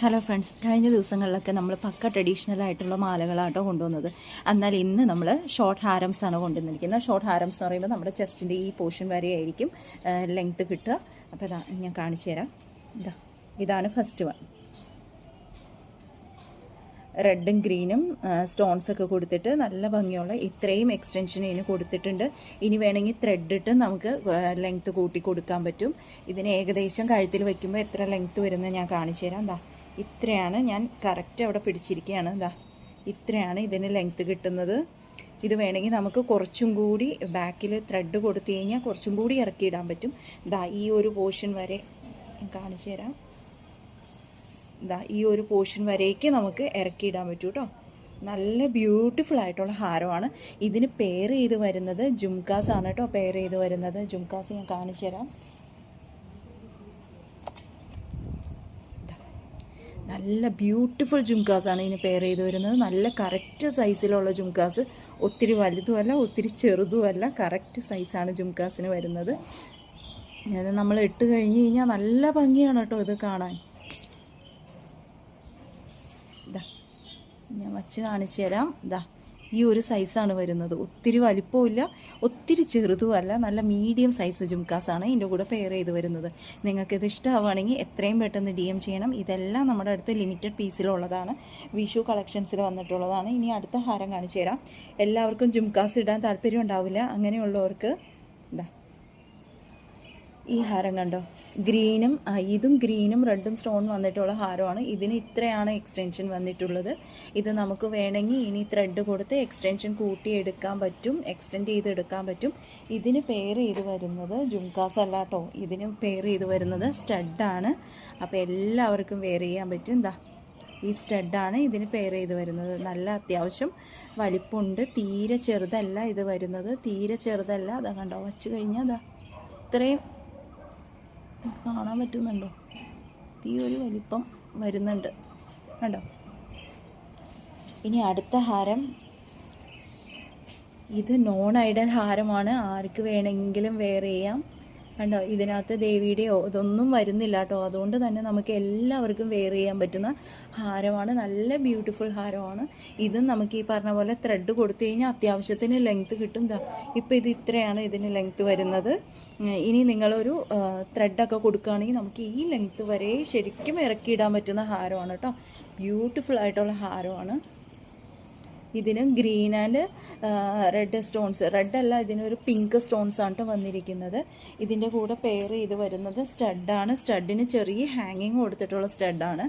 Hello friends, കഴിഞ്ഞ ദിവസങ്ങളിലൊക്കെ നമ്മൾ പക്ക ട്രഡീഷണൽ ആയിട്ടുള്ള മാലകളാട്ടോ കൊണ്ടുവന്നത്. എന്നാൽ ഇന്ന് നമ്മൾ ഷോർട്ട് ഹാരംസ് ആണ് കൊണ്ടുവന്നിരിക്കുന്നത്. ഷോർട്ട് ഹാരംസ് എന്ന് പറയുമ്പോൾ നമ്മുടെ ചെസ്റ്റിൻ്റെ ഈ പോർഷൻ വരെ ആയിരിക്കും ലെങ്ത്ത് കിട്ടുക. അപ്പോൾ ഇതാ ഞാൻ കാണിച്ചു തരാം. ഇതാണ് ഫസ്റ്റ് വൺ. റെഡും ഗ്രീനും സ്റ്റോൺസൊക്കെ കൊടുത്തിട്ട് നല്ല ഭംഗിയുള്ള ഇത്രയും എക്സ്റ്റൻഷൻ ഇതിന് കൊടുത്തിട്ടുണ്ട്. ഇനി വേണമെങ്കിൽ ത്രെഡ് ഇട്ട് നമുക്ക് ലെങ്ത്ത് കൂട്ടി കൊടുക്കാൻ പറ്റും. ഇതിന് ഏകദേശം കഴുത്തിൽ വയ്ക്കുമ്പോൾ എത്ര ലെങ്ത്ത് വരുന്നത് ഞാൻ കാണിച്ചു തരാം. ഇത്രയാണ്, ഞാൻ കറക്റ്റ് അവിടെ പിടിച്ചിരിക്കുകയാണ്. ഇത്രയാണ് ഇതിന് ലെങ്ത്ത് കിട്ടുന്നത്. ഇത് വേണമെങ്കിൽ നമുക്ക് കുറച്ചും കൂടി ബാക്കിൽ ത്രെഡ് കൊടുത്തു കഴിഞ്ഞാൽ കുറച്ചും കൂടി ഇറക്കിയിടാൻ പറ്റും. ഈ ഒരു പോർഷൻ വരെ കാണിച്ചു തരാം. ഈ ഒരു പോർഷൻ വരേക്ക് നമുക്ക് ഇറക്കിയിടാൻ പറ്റും കേട്ടോ. നല്ല ബ്യൂട്ടിഫുൾ ആയിട്ടുള്ള ഹാരമാണ്. ഇതിന് പെയർ ചെയ്ത് വരുന്നത് ജുംകാസ് ആണ് കേട്ടോ. പെയർ ചെയ്ത് വരുന്നത് ജുംകാസ് ഞാൻ കാണിച്ചു തരാം. നല്ല ബ്യൂട്ടിഫുൾ ജുംകാസാണ് ഇതിന് പെയർ ചെയ്ത് വരുന്നത്. നല്ല കറക്റ്റ് സൈസിലുള്ള ജുംകാസ്, ഒത്തിരി വലുതുമല്ല ഒത്തിരി ചെറുതുമല്ല, കറക്റ്റ് സൈസാണ് ജുംകാസിന് വരുന്നത്. അത് നമ്മൾ ഇട്ട് കഴിഞ്ഞ് കഴിഞ്ഞാൽ നല്ല ഭംഗിയാണ് കേട്ടോ ഇത് കാണാൻ. ഞാൻ വച്ച് കാണിച്ചു തരാം. ഈ ഒരു സൈസാണ് വരുന്നത്. ഒത്തിരി വലിപ്പമില്ല ഒത്തിരി ചെറുതുമല്ല, നല്ല മീഡിയം സൈസ് ജുംകാസാണ് ഇതിൻ്റെ കൂടെ പെയർ ചെയ്ത് വരുന്നത്. നിങ്ങൾക്കിത് ഇഷ്ടമാവുകയാണെങ്കിൽ എത്രയും പെട്ടെന്ന് DM ചെയ്യണം. ഇതെല്ലാം നമ്മുടെ അടുത്ത് ലിമിറ്റഡ് പീസിലുള്ളതാണ്, വിഷു കളക്ഷൻസിൽ വന്നിട്ടുള്ളതാണ്. ഇനി അടുത്ത ഹാരം കാണിച്ചു തരാം. എല്ലാവർക്കും ജുംകാസ് ഇടാൻ താല്പര്യം ഉണ്ടാവില്ല. അങ്ങനെയുള്ളവർക്ക് ഈ ഹാരം കണ്ടോ, ഗ്രീനും ഇതും ഗ്രീനും റെഡും സ്റ്റോൺ വന്നിട്ടുള്ള ഹാരമാണ്. ഇതിന് ഇത്രയാണ് എക്സ്റ്റൻഷൻ വന്നിട്ടുള്ളത്. ഇത് നമുക്ക് വേണമെങ്കിൽ ഇനി ത്രെഡ് കൊടുത്ത് എക്സ്റ്റൻഷൻ കൂട്ടിയെടുക്കാൻ പറ്റും, എക്സ്റ്റെൻഡ് ചെയ്തെടുക്കാൻ പറ്റും. ഇതിന് പെയർ ചെയ്ത് വരുന്നത് ജുംകാസ് അല്ല കേട്ടോ, ഇതിന് പെയർ ചെയ്ത് വരുന്നത് സ്റ്റഡാണ്. അപ്പോൾ എല്ലാവർക്കും വെയർ ചെയ്യാൻ പറ്റും. ഈ സ്റ്റഡാണ് ഇതിന് പെയർ ചെയ്ത് വരുന്നത്. നല്ല അത്യാവശ്യം വലിപ്പമുണ്ട്, തീരെ ചെറുതല്ല ഇത് വരുന്നത്, തീരെ ചെറുതല്ല. കണ്ടോ, വച്ച് കഴിഞ്ഞാൽ ഇത്രയും കാണാൻ പറ്റുന്നുണ്ടോ, ഈ ഒരു വലിപ്പം വരുന്നുണ്ട് കണ്ടോ. ഇനി അടുത്ത ഹാരം, ഇത് നോൺ ഐഡൽ ഹാരമാണ്. ആർക്ക് വേണമെങ്കിലും വെയർ ചെയ്യാം. കണ്ടോ, ഇതിനകത്ത് ദേവിയുടെയോ ഇതൊന്നും വരുന്നില്ല കേട്ടോ. അതുകൊണ്ട് തന്നെ നമുക്ക് എല്ലാവർക്കും വെയർ ചെയ്യാൻ പറ്റുന്ന ഹാരമാണ്. നല്ല ബ്യൂട്ടിഫുൾ ഹാരമാണ്. ഇതും നമുക്ക് ഈ പറഞ്ഞ പോലെ ത്രെഡ് കൊടുത്തു കഴിഞ്ഞാൽ അത്യാവശ്യത്തിന് ലെങ്ത്ത് കിട്ടും. ഇപ്പോൾ ഇത് ഇത്രയാണ് ഇതിന് ലെങ്ത്ത് വരുന്നത്. ഇനി നിങ്ങളൊരു ത്രെഡൊക്കെ കൊടുക്കുകയാണെങ്കിൽ നമുക്ക് ഈ ലെങ്ത്ത് വരെ ശരിക്കും ഇറക്കിയിടാൻ പറ്റുന്ന ഹാരമാണ് കേട്ടോ. ബ്യൂട്ടിഫുൾ ആയിട്ടുള്ള ഹാരമാണ്. ഇതിന് ഗ്രീൻ ആൻഡ് റെഡ് സ്റ്റോൺസ്, റെഡല്ല ഇതിനൊരു പിങ്ക് സ്റ്റോൺസ് ആണ് വന്നിരിക്കുന്നത്. ഇതിൻ്റെ കൂടെ പെയർ ചെയ്ത് വരുന്നത് സ്റ്റഡാണ്. സ്റ്റഡിന് ചെറിയ ഹാങ്ങിങ് കൊടുത്തിട്ടുള്ള സ്റ്റഡാണ്.